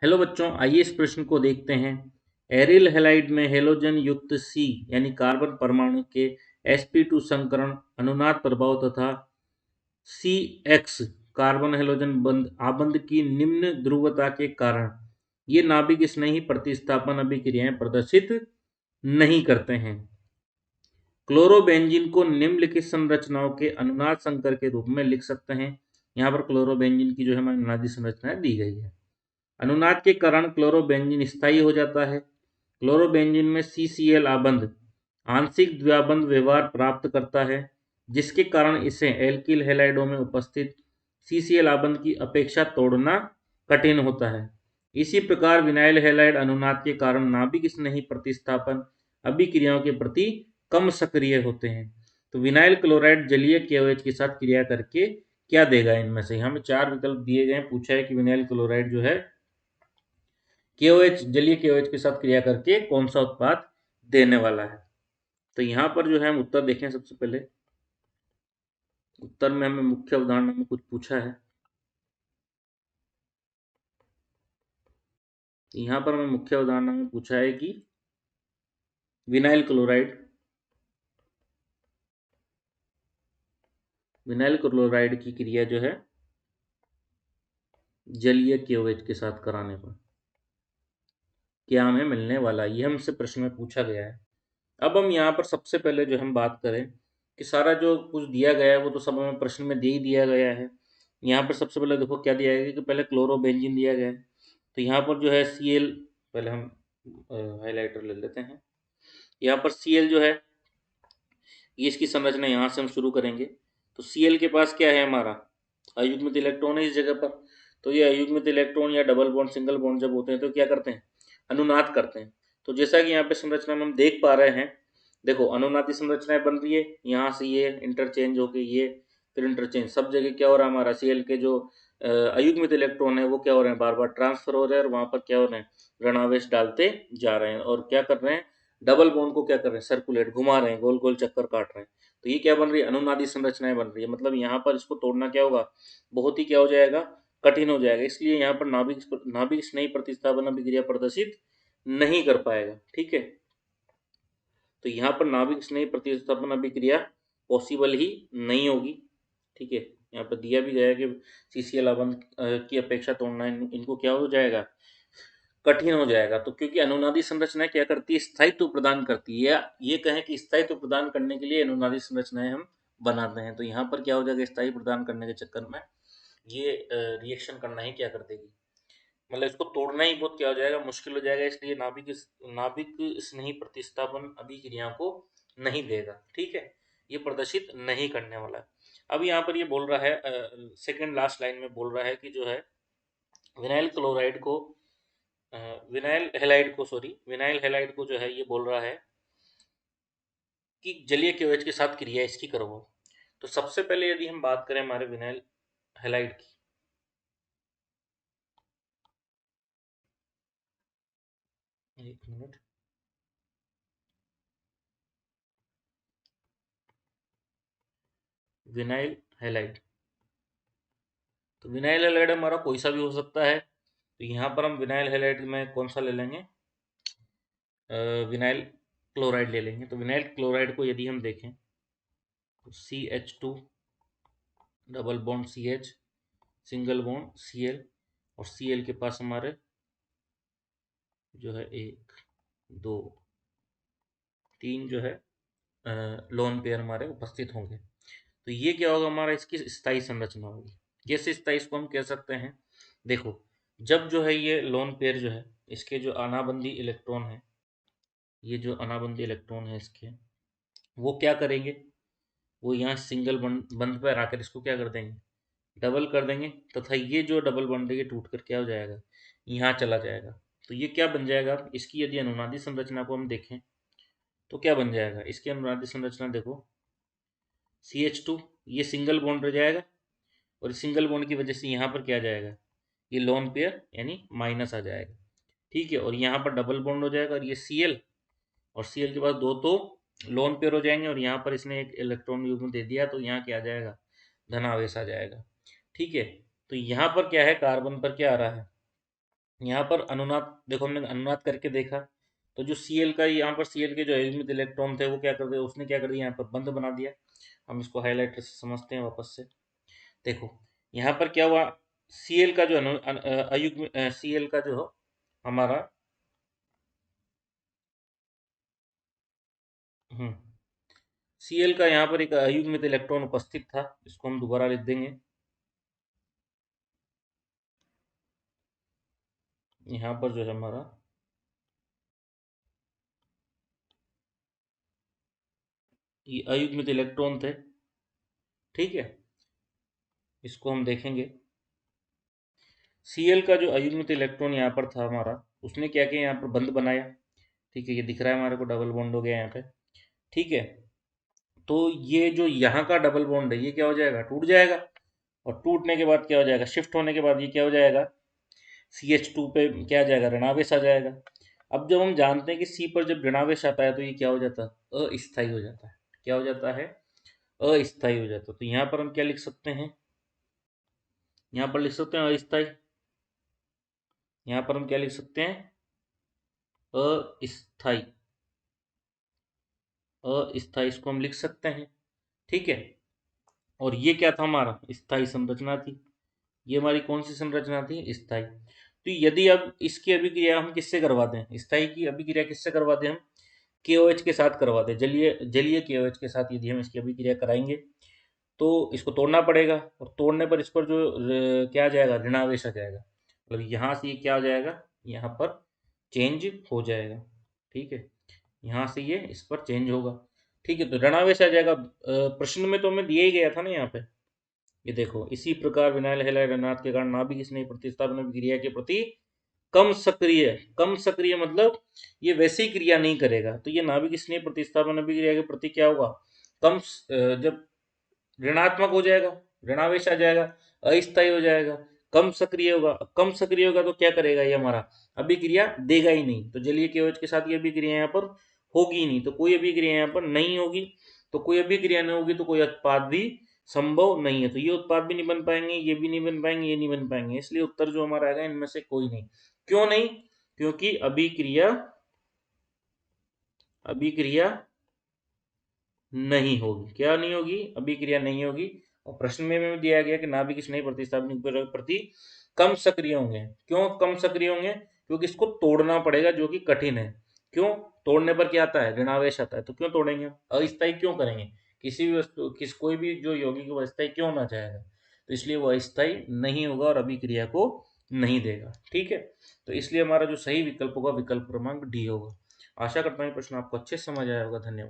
Hello बच्चों, आइए इस प्रश्न को देखते हैं। एरिल हैलाइड में हेलोजन युक्त सी यानी कार्बन परमाणु के sp2 संकरण अनुनाद प्रभाव तथा CX कार्बन हेलोजन आबंध की निम्न ध्रुवता के कारण ये नाभिक स्नेही प्रतिस्थापन अभिक्रियाएं प्रदर्शित नहीं करते हैं। क्लोरोबेंजीन को निम्नलिखित संरचनाओं के अनुनाद संकर के रूप में लिख सकते हैं। यहाँ पर क्लोरोबेंजीन की जो है अनुनादी संरचना दी गई है। अनुनाद के कारण क्लोरोबेंजीन स्थायी हो जाता है। क्लोरोबेंजीन में CCl आबंध आंशिक द्विआबंध व्यवहार प्राप्त करता है, जिसके कारण इसे एल्किल हैलाइडों में उपस्थित CCl आबंध की अपेक्षा तोड़ना कठिन होता है। इसी प्रकार विनाइल हैलाइड अनुनाद के कारण नाभिक स्नेही प्रतिस्थापन अभिक्रियाओं के प्रति कम सक्रिय होते हैं। तो विनाइल क्लोराइड जलीय KOH के साथ क्रिया करके क्या देगा? इनमें से हमें 4 विकल्प दिए गए हैं। पूछा है कि विनाइल क्लोराइड जो है KOH जलीय KOH के साथ क्रिया करके कौन सा उत्पाद देने वाला है। तो यहाँ पर जो है हम उत्तर देखें। सबसे पहले उत्तर में हमें मुख्य अवधारणा में कुछ पूछा है। यहाँ पर हमें मुख्य अवधारणा में पूछा है कि विनाइल क्लोराइड की क्रिया जो है जलीय KOH के साथ कराने पर क्या हमें मिलने वाला, ये हमसे प्रश्न में पूछा गया है। अब हम यहाँ पर सबसे पहले जो हम बात करें कि सारा जो कुछ दिया गया है वो तो सब हमें प्रश्न में दे ही दिया गया है। यहाँ पर सबसे पहले देखो क्या दिया गया है कि पहले क्लोरोबेंजीन दिया गया है। तो यहाँ पर जो है Cl, पहले हम हाइलाइटर ले लेते हैं। यहाँ पर Cl जो है ये इसकी संरचना यहाँ से हम शुरू करेंगे। तो Cl के पास क्या है, हमारा अयुग्मित इलेक्ट्रॉन है इस जगह पर। तो ये अयुग्मित इलेक्ट्रॉन या डबल बॉन्ड सिंगल बॉन्ड जब होते हैं तो क्या करते हैं, अनुनाद करते हैं। तो जैसा कि यहाँ पे संरचना में हम देख पा रहे हैं, देखो अनुनादी संरचनाएं बन रही है। यहाँ से ये इंटरचेंज होके ये फिर इंटरचेंज, सब जगह क्या हो रहा है, हमारा Cl के जो अयुग्मित इलेक्ट्रॉन है वो क्या हो रहे हैं, बार बार ट्रांसफर हो रहे हैं और वहां पर क्या हो रहे हैं, ऋणावेश डालते जा रहे हैं और क्या कर रहे हैं, डबल बॉन्ड को क्या कर रहे हैं, सर्कुलेट घुमा रहे हैं, गोल गोल चक्कर काट रहे हैं। तो ये क्या बन रही है, अनुनादी संरचनाएं बन रही है। मतलब यहाँ पर इसको तोड़ना क्या होगा, बहुत ही क्या हो जाएगा, कठिन हो जाएगा। इसलिए यहाँ पर नाभिक स्नेही प्रतिस्थापन अभिक्रिया प्रदर्शित नहीं कर पाएगा। ठीक है, तो यहाँ पर नाभिक स्नेही प्रतिस्थापन अभिक्रिया पॉसिबल ही नहीं होगी। ठीक है, यहाँ पर दिया भी गया है कि CCl आबंध की अपेक्षा तोड़ना इनको क्या हो जाएगा, कठिन हो जाएगा। तो क्योंकि अनुनादी संरचनाएं क्या करती है, स्थायित्व प्रदान करती है। ये कहें कि स्थायित्व प्रदान करने के लिए अनुनादी संरचनाएं हम बनाते हैं। तो यहाँ पर क्या हो जाएगा, स्थायी प्रदान करने के चक्कर में ये रिएक्शन करना ही क्या कर देगी, मतलब इसको तोड़ना ही बहुत क्या हो जाएगा, मुश्किल हो जाएगा। इसलिए नाभिक स्नेही प्रतिस्थापन अभिक्रिया को नहीं देगा। ठीक है, ये प्रदर्शित नहीं करने वाला है। अब यहाँ पर ये बोल रहा है, सेकंड लास्ट लाइन में बोल रहा है कि जो है विनाइल क्लोराइड को विनाइल हैलाइड को जो है ये बोल रहा है कि जलीय KOH के साथ क्रिया इसकी करो। तो सबसे पहले यदि हम बात करें हमारे विनाइल हैलाइड की, एक मिनट, विनाइल हैलाइड, तो विनाइल हैलाइड हमारा कोई सा भी हो सकता है। तो यहाँ पर हम विनाइल हैलाइड में कौन सा ले लेंगे, विनाइल क्लोराइड ले लेंगे। तो विनाइल क्लोराइड को यदि हम देखें तो CH2 double bond CH single bond Cl और Cl के पास हमारे जो है 1 2 3 जो है लोन पेयर हमारे उपस्थित होंगे। तो ये क्या होगा, हमारा इसकी स्थायी संरचना होगी। कैसे स्थायी, इसको हम कह सकते हैं, देखो जब जो है ये लोन पेयर जो है इसके जो अनाबंधी इलेक्ट्रॉन है, ये जो अनाबंधी इलेक्ट्रॉन है इसके, वो क्या करेंगे, वो यहाँ सिंगल बंद पर आकर इसको क्या कर देंगे, डबल कर देंगे तथा ये जो डबल बॉन्ड है ये टूट कर क्या हो जाएगा, यहाँ चला जाएगा। तो ये क्या बन जाएगा, इसकी यदि अनुनादी संरचना को हम देखें तो क्या बन जाएगा, इसकी अनुनादी संरचना देखो CH2 ये सिंगल बॉन्ड रह जाएगा और सिंगल बॉन्ड की वजह से यहाँ पर क्या आ जाएगा, ये लोन पेयर यानी माइनस आ जाएगा। ठीक है, और यहाँ पर डबल बॉन्ड हो जाएगा और ये Cl और Cl के बाद दो तो लोन पेयर हो जाएंगे और यहाँ पर इसने एक इलेक्ट्रॉन युग्म दे दिया तो यहाँ क्या आ जाएगा, धनावेश आ जाएगा। ठीक है, तो यहाँ पर क्या है, कार्बन पर क्या आ रहा है, यहाँ पर अनुनाद देखो, हमने अनुनाद करके देखा तो जो Cl का, यहाँ पर Cl के जो अयुग्मित इलेक्ट्रॉन थे वो क्या कर दिया, उसने क्या कर दिया, यहाँ पर बंद बना दिया। हम इसको हाईलाइटर से समझते हैं वापस से। देखो यहाँ पर क्या हुआ, Cl का जो अयुग्म Cl का जो हमारा Cl का यहाँ पर एक अयुग्मित इलेक्ट्रॉन उपस्थित था, इसको हम दोबारा लिख देंगे। यहाँ पर जो है हमारा ये अयुग्मित इलेक्ट्रॉन थे, ठीक है। इसको हम देखेंगे, Cl का जो अयुग्मित इलेक्ट्रॉन यहाँ पर था हमारा, उसने क्या किया, यहाँ पर बंद बनाया, ठीक है। ये दिख रहा है हमारे को, डबल बॉन्ड हो गया यहाँ पे, ठीक है। तो ये जो यहाँ का डबल बॉन्ड है ये क्या हो जाएगा, टूट जाएगा। और टूटने के बाद क्या हो जाएगा, शिफ्ट होने के बाद ये क्या हो जाएगा, CH2 पे क्या आ जाएगा, ऋणावेश आ जाएगा। अब जब हम जानते हैं कि C पर जब ऋणावेश आता है तो ये क्या हो जाता है, अस्थायी हो जाता है। क्या हो जाता है, अस्थायी हो जाता है। तो यहाँ पर हम क्या लिख सकते हैं, यहाँ पर लिख सकते हैं अस्थायी। यहाँ पर हम क्या लिख सकते हैं, अस्थायी। अस्थायी इसको हम लिख सकते हैं, ठीक है। और ये क्या था, हमारा स्थायी संरचना थी। ये हमारी कौन सी संरचना थी, स्थायी। तो यदि अब इसकी अभिक्रिया हम किससे करवाते हैं, स्थायी की अभिक्रिया किससे करवाते हैं, हम KOH के साथ करवाते हैं। जलीय जलीय KOH के साथ यदि हम इसकी अभिक्रिया कराएंगे तो इसको तोड़ना पड़ेगा, और तोड़ने पर इस पर जो क्या आ जाएगा, ऋणावेश आ जाएगा। मतलब यहाँ से ये क्या हो जाएगा, यहाँ पर चेंज हो जाएगा, ठीक है। यहाँ से ये इस पर चेंज होगा, ठीक है। तो ऋणावेश आ जाएगा। प्रश्न में तो हमें दिया ही गया था ना यहाँ पे, ये देखो, इसी प्रकार विनाइल हैलाइड अनाथ के कारण नाभिक स्नेह प्रतिस्थापन अभिक्रिया के प्रति कम सक्रिय, कम सक्रिय मतलब ये वैसी क्रिया नहीं करेगा। तो ये नाभिक स्नेह प्रतिस्थापन अभिक्रिया के प्रति क्या होगा, कम जब ऋणात्मक हो जाएगा, ऋणावेश आ जाएगा, अस्थायी हो जाएगा, कम सक्रिय होगा। कम सक्रिय होगा तो क्या करेगा, ये हमारा अभिक्रिया देगा ही नहीं। तो जलीय KOH के साथ ये अभिक्रिया यहाँ पर होगी ही नहीं, तो कोई अभिक्रिया यहाँ पर नहीं होगी। तो कोई अभिक्रिया नहीं होगी तो कोई उत्पाद भी संभव नहीं है। तो ये उत्पाद भी नहीं बन पाएंगे, ये भी नहीं बन पाएंगे, ये नहीं बन पाएंगे। इसलिए उत्तर जो हमारा आएगा इनमें से कोई नहीं। क्यों नहीं, क्योंकि अभिक्रिया अभिक्रिया नहीं होगी। क्या नहीं होगी, अभिक्रिया नहीं होगी। और प्रश्न में भी दिया गया कि नाभिक स्नेह प्रतिस्थापन के प्रति कम सक्रिय होंगे। क्यों कम सक्रिय होंगे, क्योंकि इसको तोड़ना पड़ेगा, जो कि कठिन है। क्यों, तोड़ने पर क्या आता है, ऋणावेश आता है। तो क्यों तोड़ेंगे, अस्थायी क्यों करेंगे, किसी भी वस्तु कोई भी जो यौगिक वो अस्थायी क्यों होना चाहेगा। तो इसलिए वो अस्थायी नहीं होगा और अभिक्रिया को नहीं देगा, ठीक है। तो इसलिए हमारा जो सही विकल्प होगा, विकल्प क्रमांक डी होगा। आशा करता हूँ प्रश्न आपको अच्छे से समझ आया होगा। धन्यवाद।